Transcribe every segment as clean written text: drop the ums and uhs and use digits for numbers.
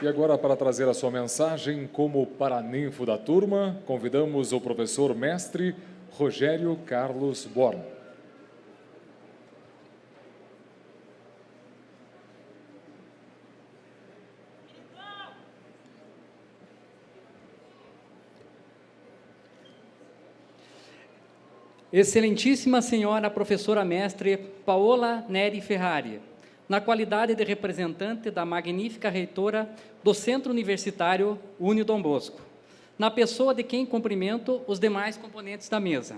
E agora, para trazer a sua mensagem como paraninfo da turma, convidamos o professor mestre Rogério Carlos Born. Excelentíssima senhora professora mestre Paola Neri Ferrari, na qualidade de representante da magnífica reitora do Centro Universitário Uni Dom Bosco, na pessoa de quem cumprimento os demais componentes da mesa.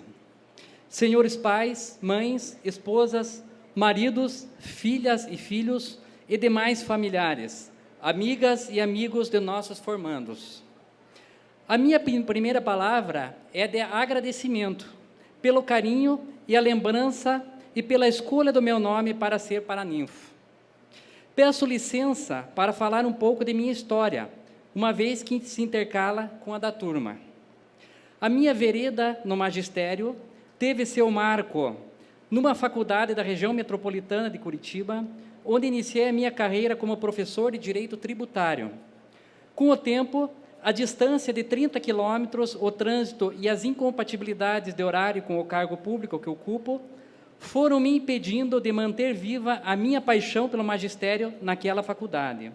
Senhores pais, mães, esposas, maridos, filhas e filhos e demais familiares, amigas e amigos de nossos formandos. A minha primeira palavra é de agradecimento pelo carinho e a lembrança e pela escolha do meu nome para ser paraninfo. Peço licença para falar um pouco de minha história, uma vez que se intercala com a da turma. A minha vereda no magistério teve seu marco numa faculdade da região metropolitana de Curitiba, onde iniciei a minha carreira como professor de Direito Tributário. Com o tempo, a distância de 30 quilômetros, o trânsito e as incompatibilidades de horário com o cargo público que ocupo foram me impedindo de manter viva a minha paixão pelo magistério naquela faculdade.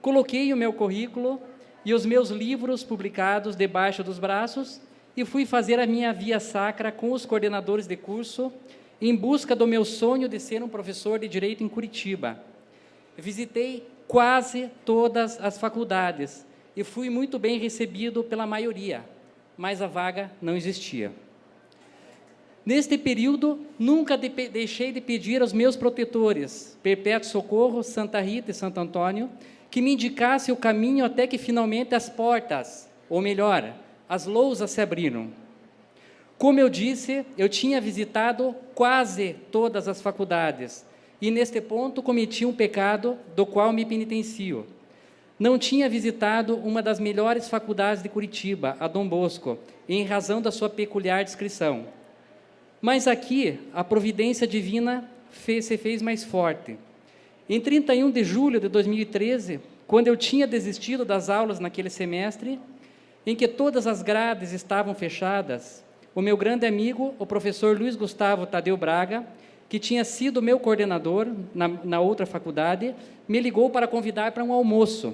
Coloquei o meu currículo e os meus livros publicados debaixo dos braços e fui fazer a minha via sacra com os coordenadores de curso em busca do meu sonho de ser um professor de Direito em Curitiba. Visitei quase todas as faculdades e fui muito bem recebido pela maioria, mas a vaga não existia. Neste período, nunca deixei de pedir aos meus protetores, Perpétuo Socorro, Santa Rita e Santo Antônio, que me indicasse o caminho até que finalmente as portas, ou melhor, as lousas se abriram. Como eu disse, eu tinha visitado quase todas as faculdades, e neste ponto cometi um pecado do qual me penitencio. Não tinha visitado uma das melhores faculdades de Curitiba, a Dom Bosco, em razão da sua peculiar descrição. Mas aqui, a providência divina se fez mais forte. Em 31 de julho de 2013, quando eu tinha desistido das aulas naquele semestre, em que todas as grades estavam fechadas, o meu grande amigo, o professor Luiz Gustavo Tadeu Braga, que tinha sido meu coordenador na outra faculdade, me ligou para convidar para um almoço.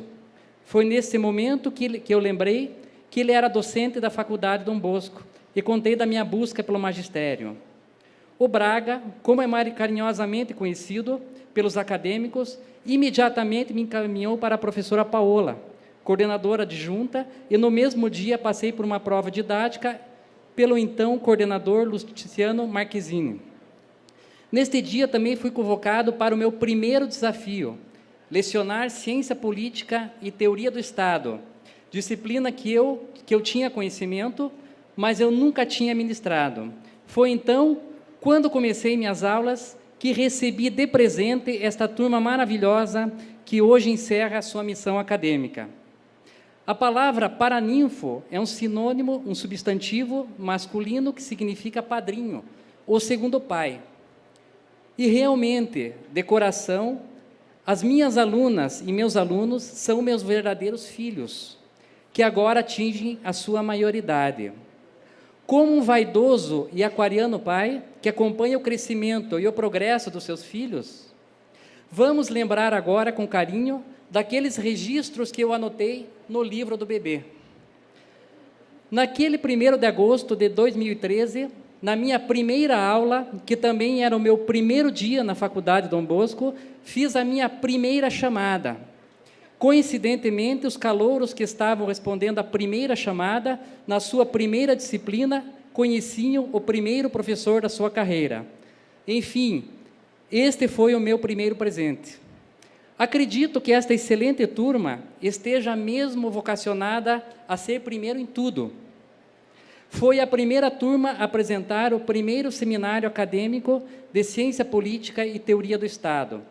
Foi nesse momento que eu lembrei que ele era docente da Faculdade Dom Bosco e contei da minha busca pelo magistério. O Braga, como é carinhosamente conhecido pelos acadêmicos, imediatamente me encaminhou para a professora Paola, coordenadora adjunta, e no mesmo dia passei por uma prova didática pelo então coordenador Luciano Marquezine. Neste dia também fui convocado para o meu primeiro desafio, lecionar Ciência Política e Teoria do Estado, disciplina que eu tinha conhecimento, mas eu nunca tinha ministrado. Foi então, quando comecei minhas aulas, que recebi de presente esta turma maravilhosa que hoje encerra a sua missão acadêmica. A palavra paraninfo é um sinônimo, um substantivo masculino que significa padrinho, ou segundo pai. E realmente, de coração, as minhas alunas e meus alunos são meus verdadeiros filhos, que agora atingem a sua maioridade. Como um vaidoso e aquariano pai, que acompanha o crescimento e o progresso dos seus filhos, vamos lembrar agora com carinho daqueles registros que eu anotei no livro do bebê. Naquele 1º de agosto de 2013, na minha primeira aula, que também era o meu primeiro dia na Faculdade Dom Bosco, fiz a minha primeira chamada. Coincidentemente, os calouros que estavam respondendo à primeira chamada, na sua primeira disciplina, conheciam o primeiro professor da sua carreira. Enfim, este foi o meu primeiro presente. Acredito que esta excelente turma esteja mesmo vocacionada a ser primeiro em tudo. Foi a primeira turma a apresentar o primeiro seminário acadêmico de Ciência Política e Teoria do Estado.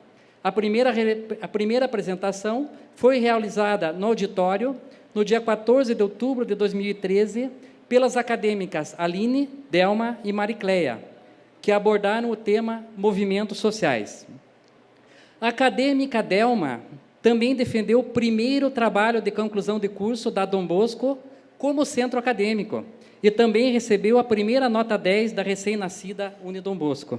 A primeira apresentação foi realizada no auditório, no dia 14 de outubro de 2013, pelas acadêmicas Aline, Delma e Maricleia, que abordaram o tema Movimentos Sociais. A acadêmica Delma Também defendeu o primeiro trabalho de conclusão de curso da Dom Bosco como centro acadêmico e também recebeu a primeira nota 10 da recém-nascida Unidom Bosco.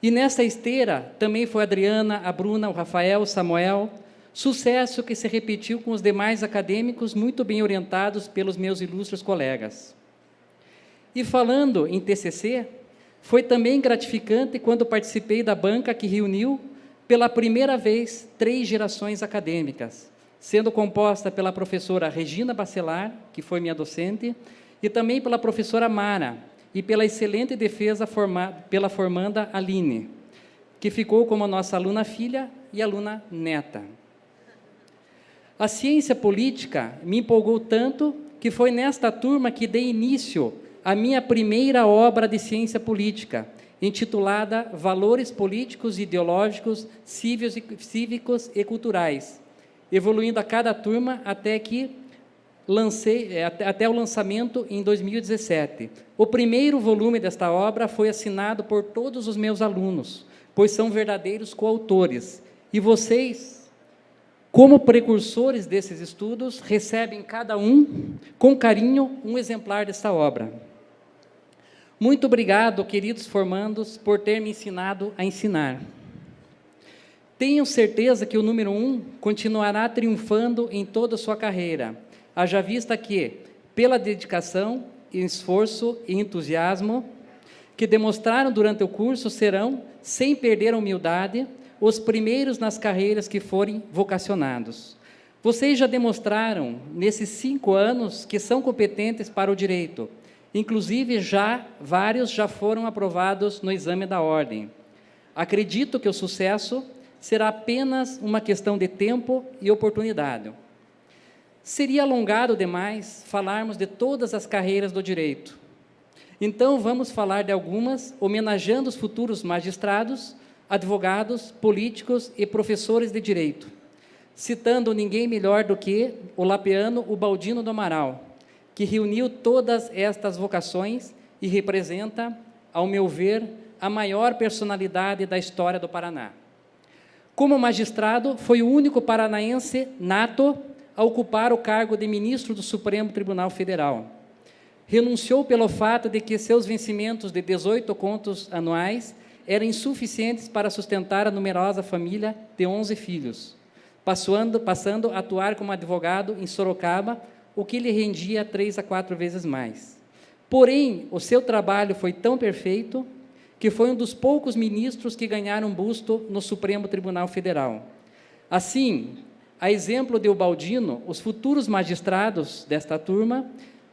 E nessa esteira também foi a Adriana, a Bruna, o Rafael, o Samuel, sucesso que se repetiu com os demais acadêmicos muito bem orientados pelos meus ilustres colegas. E falando em TCC, foi também gratificante quando participei da banca que reuniu pela primeira vez 3 gerações acadêmicas, sendo composta pela professora Regina Bacelar, que foi minha docente, e também pela professora Mara, e pela excelente defesa pela formanda Aline, que ficou como nossa aluna filha e aluna neta. A ciência política me empolgou tanto que foi nesta turma que dei início à minha primeira obra de ciência política, intitulada Valores Políticos e Ideológicos, Cívicos e Culturais, evoluindo a cada turma até o lançamento em 2017. O primeiro volume desta obra foi assinado por todos os meus alunos, pois são verdadeiros coautores. E vocês, como precursores desses estudos, recebem cada um, com carinho, um exemplar desta obra. Muito obrigado, queridos formandos, por ter me ensinado a ensinar. Tenho certeza que o número 1 continuará triunfando em toda a sua carreira, haja vista que, pela dedicação, esforço e entusiasmo que demonstraram durante o curso, serão, sem perder a humildade, os primeiros nas carreiras que forem vocacionados. Vocês já demonstraram, nesses 5 anos, que são competentes para o direito. Inclusive, vários já foram aprovados no exame da ordem. Acredito que o sucesso será apenas uma questão de tempo e oportunidade. Seria alongado demais falarmos de todas as carreiras do direito. Então, vamos falar de algumas, homenageando os futuros magistrados, advogados, políticos e professores de direito, citando ninguém melhor do que o lapiano Ubaldino do Amaral, que reuniu todas estas vocações e representa, ao meu ver, a maior personalidade da história do Paraná. Como magistrado, foi o único paranaense nato a ocupar o cargo de ministro do Supremo Tribunal Federal. Renunciou pelo fato de que seus vencimentos de 18 contos anuais eram insuficientes para sustentar a numerosa família de 11 filhos, passando a atuar como advogado em Sorocaba, o que lhe rendia 3 a 4 vezes mais. Porém, o seu trabalho foi tão perfeito que foi um dos poucos ministros que ganharam busto no Supremo Tribunal Federal. Assim, a exemplo de Ubaldino, os futuros magistrados desta turma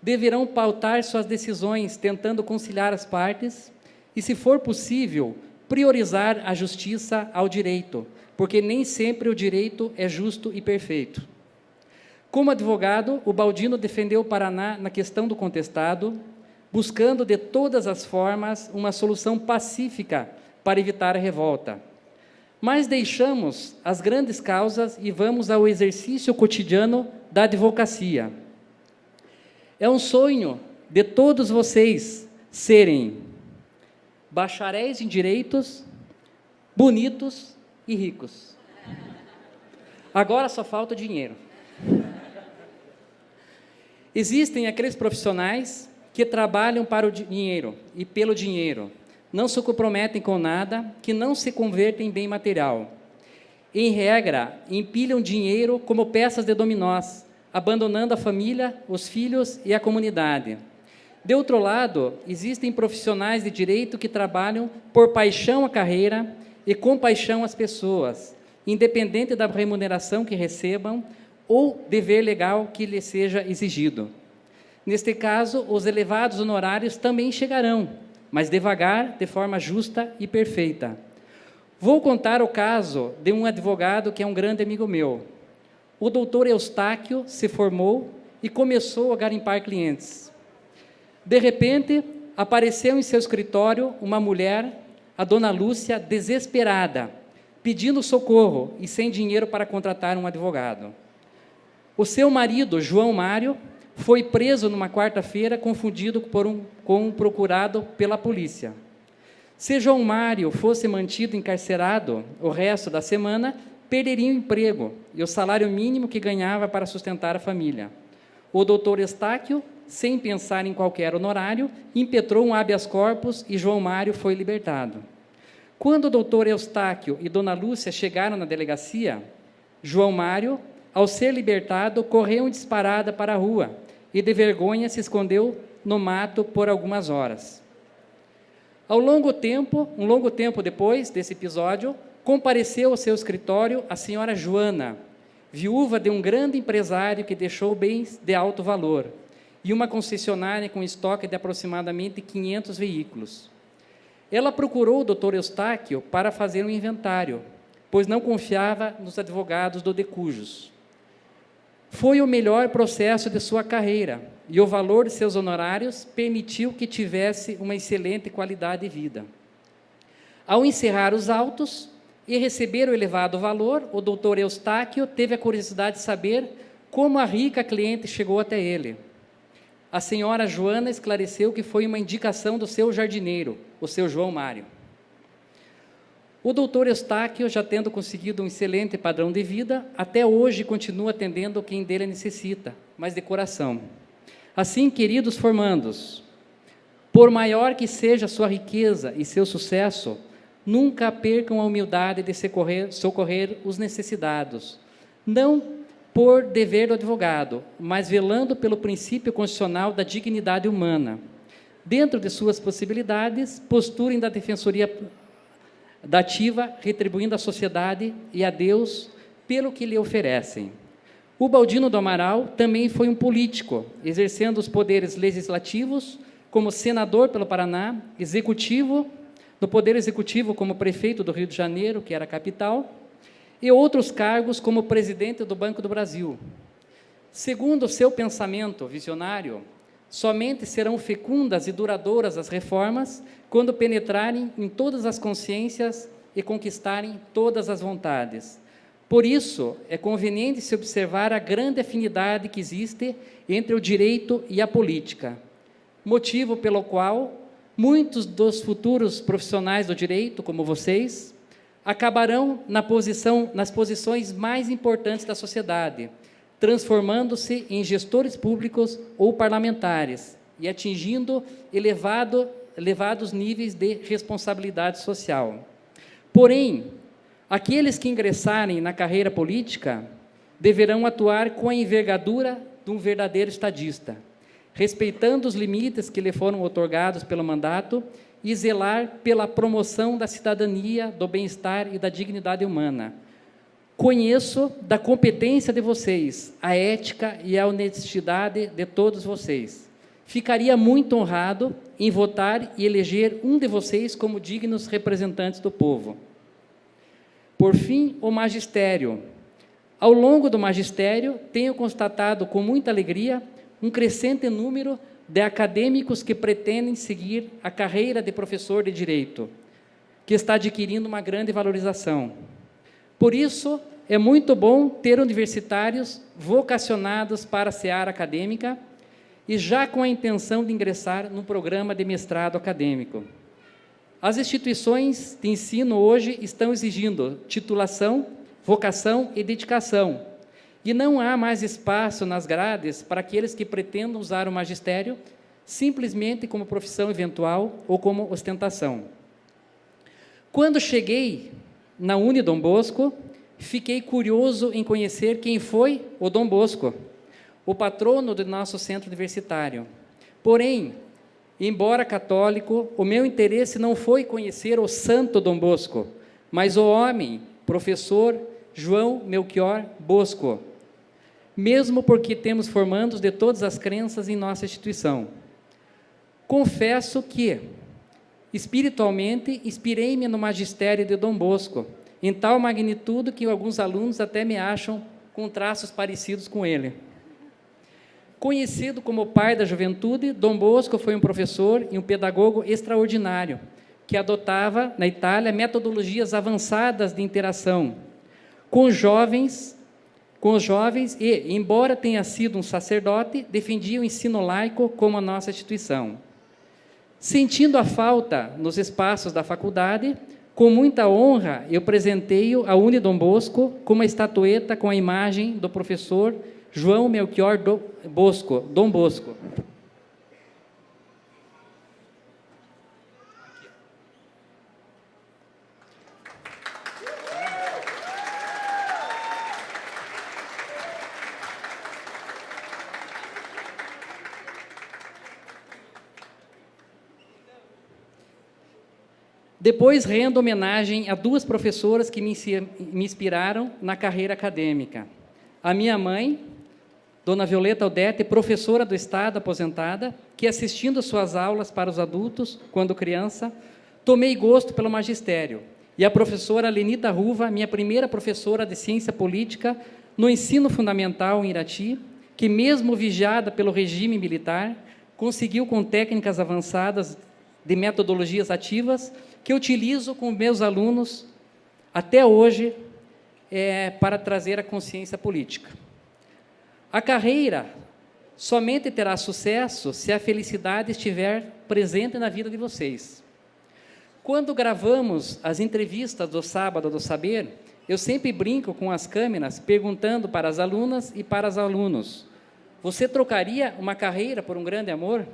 deverão pautar suas decisões tentando conciliar as partes e, se for possível, priorizar a justiça ao direito, porque nem sempre o direito é justo e perfeito. Como advogado, Ubaldino defendeu o Paraná na questão do contestado, buscando de todas as formas uma solução pacífica para evitar a revolta. Mas deixamos as grandes causas e vamos ao exercício cotidiano da advocacia. É um sonho de todos vocês serem bacharéis em direitos, bonitos e ricos. Agora só falta dinheiro. Existem aqueles profissionais que trabalham para o dinheiro e pelo dinheiro, não se comprometem com nada, que não se convertem em bem material. Em regra, empilham dinheiro como peças de dominós, abandonando a família, os filhos e a comunidade. De outro lado, existem profissionais de direito que trabalham por paixão à carreira e com paixão às pessoas, independente da remuneração que recebam ou dever legal que lhes seja exigido. Neste caso, os elevados honorários também chegarão, mas devagar, de forma justa e perfeita. Vou contar o caso de um advogado que é um grande amigo meu. O doutor Eustáquio se formou e começou a garimpar clientes. De repente, apareceu em seu escritório uma mulher, a dona Lúcia, desesperada, pedindo socorro e sem dinheiro para contratar um advogado. O seu marido, João Mário, foi preso numa quarta-feira, confundido com um procurado pela polícia. Se João Mário fosse mantido encarcerado o resto da semana, perderia o emprego e o salário mínimo que ganhava para sustentar a família. O doutor Eustáquio, sem pensar em qualquer honorário, impetrou um habeas corpus e João Mário foi libertado. Quando o doutor Eustáquio e dona Lúcia chegaram na delegacia, João Mário, ao ser libertado, correu em disparada para a rua e, de vergonha, se escondeu no mato por algumas horas. Um longo tempo depois desse episódio, compareceu ao seu escritório a senhora Joana, viúva de um grande empresário que deixou bens de alto valor e uma concessionária com estoque de aproximadamente 500 veículos. Ela procurou o doutor Eustáquio para fazer um inventário, pois não confiava nos advogados do Decujus. Foi o melhor processo de sua carreira e o valor de seus honorários permitiu que tivesse uma excelente qualidade de vida. Ao encerrar os autos e receber o elevado valor, o doutor Eustáquio teve a curiosidade de saber como a rica cliente chegou até ele. A senhora Joana esclareceu que foi uma indicação do seu jardineiro, o seu João Mário. O doutor Eustáquio, já tendo conseguido um excelente padrão de vida, até hoje continua atendendo quem dele necessita, mas de coração. Assim, queridos formandos, por maior que seja sua riqueza e seu sucesso, nunca percam a humildade de socorrer os necessitados, não por dever do advogado, mas velando pelo princípio constitucional da dignidade humana. Dentro de suas possibilidades, posturem da defensoria dativa, retribuindo à sociedade e a Deus pelo que lhe oferecem. O Baldino do Amaral também foi um político, exercendo os poderes legislativos como senador pelo Paraná, no poder executivo como prefeito do Rio de Janeiro, que era a capital, e outros cargos como presidente do Banco do Brasil. Segundo o seu pensamento visionário, somente serão fecundas e duradouras as reformas quando penetrarem em todas as consciências e conquistarem todas as vontades. Por isso, é conveniente se observar a grande afinidade que existe entre o direito e a política, motivo pelo qual muitos dos futuros profissionais do direito, como vocês, acabarão nas posições mais importantes da sociedade, transformando-se em gestores públicos ou parlamentares e atingindo elevados níveis de responsabilidade social. Porém, aqueles que ingressarem na carreira política deverão atuar com a envergadura de um verdadeiro estadista, respeitando os limites que lhe foram outorgados pelo mandato e zelar pela promoção da cidadania, do bem-estar e da dignidade humana. Conheço da competência de vocês, a ética e a honestidade de todos vocês. Ficaria muito honrado em votar e eleger um de vocês como dignos representantes do povo. Por fim, o magistério. Ao longo do magistério, tenho constatado com muita alegria um crescente número de acadêmicos que pretendem seguir a carreira de professor de direito, que está adquirindo uma grande valorização. Por isso, é muito bom ter universitários vocacionados para a seara acadêmica e já com a intenção de ingressar no programa de mestrado acadêmico. As instituições de ensino hoje estão exigindo titulação, vocação e dedicação, e não há mais espaço nas grades para aqueles que pretendam usar o magistério simplesmente como profissão eventual ou como ostentação. Quando cheguei na Uni Dom Bosco, fiquei curioso em conhecer quem foi o Dom Bosco, o patrono do nosso centro universitário. Porém, embora católico, o meu interesse não foi conhecer o santo Dom Bosco, mas o homem, professor João Melchior Bosco, mesmo porque temos formandos de todas as crenças em nossa instituição. Confesso que, espiritualmente, inspirei-me no magistério de Dom Bosco, em tal magnitude que alguns alunos até me acham com traços parecidos com ele. Conhecido como pai da juventude, Dom Bosco foi um professor e um pedagogo extraordinário, que adotava, na Itália, metodologias avançadas de interação com os jovens e, embora tenha sido um sacerdote, defendia o ensino laico como a nossa instituição. Sentindo a falta nos espaços da faculdade, Com muita honra, eu presenteio a Unidom Bosco com uma estatueta com a imagem do professor João Melchior Dom Bosco. Depois, rendo homenagem a duas professoras que me inspiraram na carreira acadêmica. A minha mãe, Dona Violeta Odete, professora do Estado, aposentada, que, assistindo suas aulas para os adultos, quando criança, tomei gosto pelo magistério. E a professora Lenita Ruva, minha primeira professora de ciência política no ensino fundamental em Irati, que, mesmo vigiada pelo regime militar, conseguiu, com técnicas avançadas de metodologias ativas, que eu utilizo com meus alunos até hoje para trazer a consciência política. A carreira somente terá sucesso se a felicidade estiver presente na vida de vocês. Quando gravamos as entrevistas do Sábado do Saber, eu sempre brinco com as câmeras, perguntando para as alunas e para os alunos: você trocaria uma carreira por um grande amor?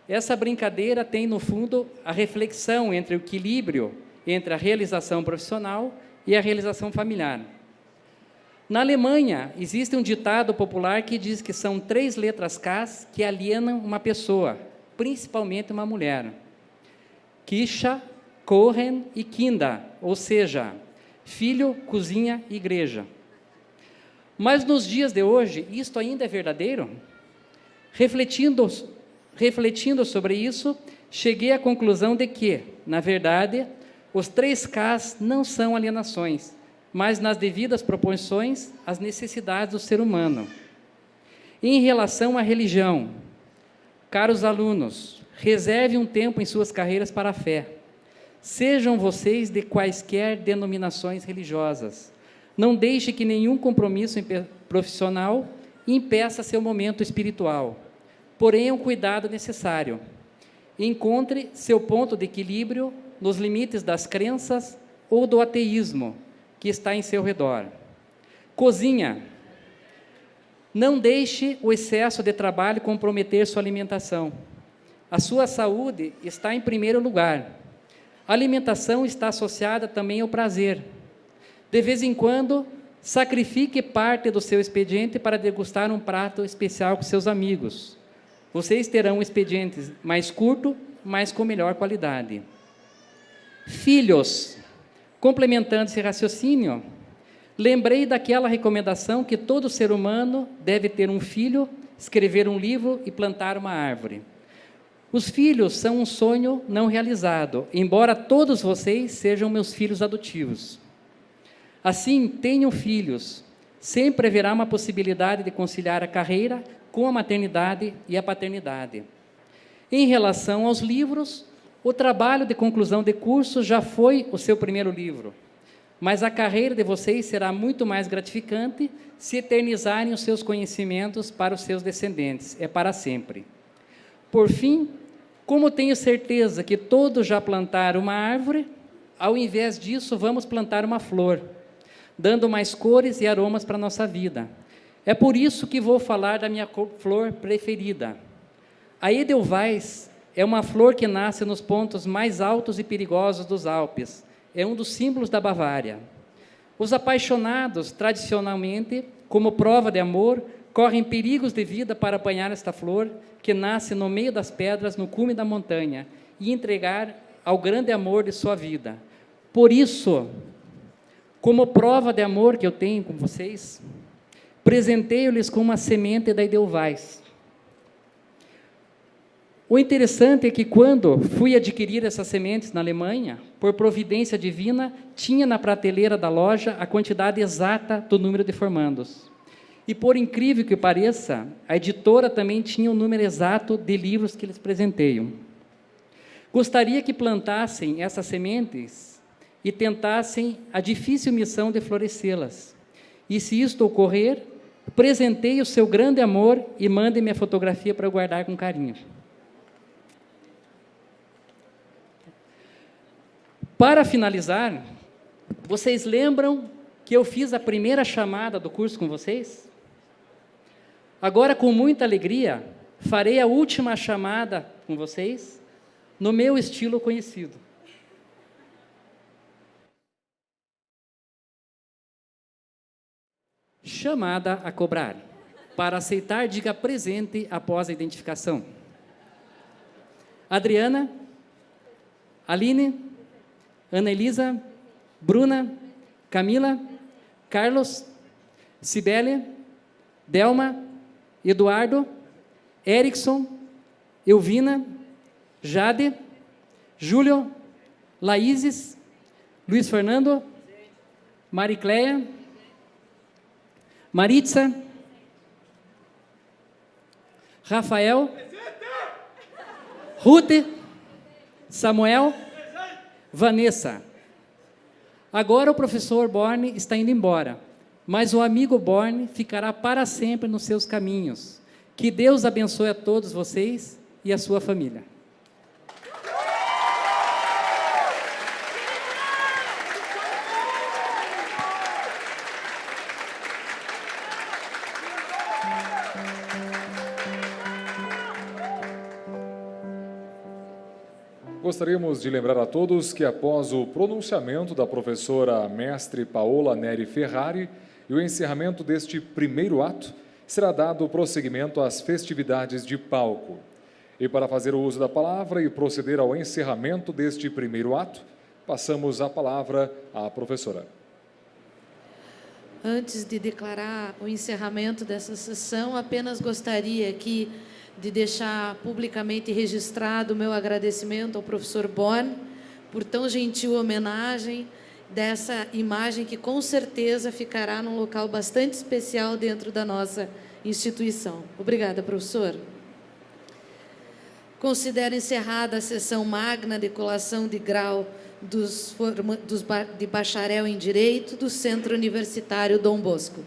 Essa brincadeira tem, no fundo, a reflexão entre o equilíbrio entre a realização profissional e a realização familiar. Na Alemanha, existe um ditado popular que diz que são 3 letras K que alienam uma pessoa, principalmente uma mulher. Kisha, Kohen e Kinder, ou seja, filho, cozinha e igreja. Mas nos dias de hoje, isto ainda é verdadeiro? Refletindo sobre isso, cheguei à conclusão de que, na verdade, os 3 Ks não são alienações, mas, nas devidas proporções, as necessidades do ser humano. Em relação à religião, caros alunos, reserve um tempo em suas carreiras para a fé. Sejam vocês de quaisquer denominações religiosas. Não deixe que nenhum compromisso profissional impeça seu momento espiritual. Porém, é um cuidado necessário. Encontre seu ponto de equilíbrio nos limites das crenças ou do ateísmo que está em seu redor. Cozinha. Não deixe o excesso de trabalho comprometer sua alimentação. A sua saúde está em primeiro lugar. A alimentação está associada também ao prazer. De vez em quando, sacrifique parte do seu expediente para degustar um prato especial com seus amigos. Vocês terão um expediente mais curto, mas com melhor qualidade. Filhos, complementando esse raciocínio, lembrei daquela recomendação que todo ser humano deve ter um filho, escrever um livro e plantar uma árvore. Os filhos são um sonho não realizado, embora todos vocês sejam meus filhos adotivos. Assim, tenham filhos. Sempre haverá uma possibilidade de conciliar a carreira com a maternidade e a paternidade. Em relação aos livros, o trabalho de conclusão de curso já foi o seu primeiro livro, mas a carreira de vocês será muito mais gratificante se eternizarem os seus conhecimentos para os seus descendentes, é para sempre. Por fim, como tenho certeza que todos já plantaram uma árvore, ao invés disso, vamos plantar uma flor, dando mais cores e aromas para a nossa vida. É por isso que vou falar da minha flor preferida. A Edelweiss é uma flor que nasce nos pontos mais altos e perigosos dos Alpes. É um dos símbolos da Bavária. Os apaixonados, tradicionalmente, como prova de amor, correm perigos de vida para apanhar esta flor, que nasce no meio das pedras, no cume da montanha, e entregar ao grande amor de sua vida. Por isso, como prova de amor que eu tenho com vocês, presenteio-lhes com uma semente da Edelweiss. O interessante é que, quando fui adquirir essas sementes na Alemanha, por providência divina, tinha na prateleira da loja a quantidade exata do número de formandos. E, por incrível que pareça, a editora também tinha o número exato de livros que eles presenteiam. Gostaria que plantassem essas sementes e tentassem a difícil missão de florescê-las. E, se isto ocorrer, presenteie o seu grande amor e mande minha fotografia para eu guardar com carinho. Para finalizar, vocês lembram que eu fiz a primeira chamada do curso com vocês? Agora, com muita alegria, farei a última chamada com vocês, no meu estilo conhecido. Chamada a cobrar. Para aceitar, diga presente após a identificação. Adriana, Aline, Ana Elisa, Bruna, Camila, Carlos, Cibele, Delma, Eduardo, Erickson, Elvina, Jade, Júlio, Laíses, Luiz Fernando, Maricléia, Maritza, Rafael, Ruth, Samuel, Vanessa. Agora o professor Borne está indo embora, mas o amigo Borne ficará para sempre nos seus caminhos. Que Deus abençoe a todos vocês e a sua família. Gostaríamos de lembrar a todos que após o pronunciamento da professora mestre Paola Neri Ferrari e o encerramento deste primeiro ato, será dado prosseguimento às festividades de palco. E para fazer o uso da palavra e proceder ao encerramento deste primeiro ato, passamos a palavra à professora. Antes de declarar o encerramento dessa sessão, apenas gostaria aqui de deixar publicamente registrado o meu agradecimento ao professor Borne por tão gentil homenagem dessa imagem que com certeza ficará num local bastante especial dentro da nossa instituição. Obrigada, professor. Considero encerrada a sessão magna de colação de grau de bacharel em Direito do Centro Universitário Dom Bosco.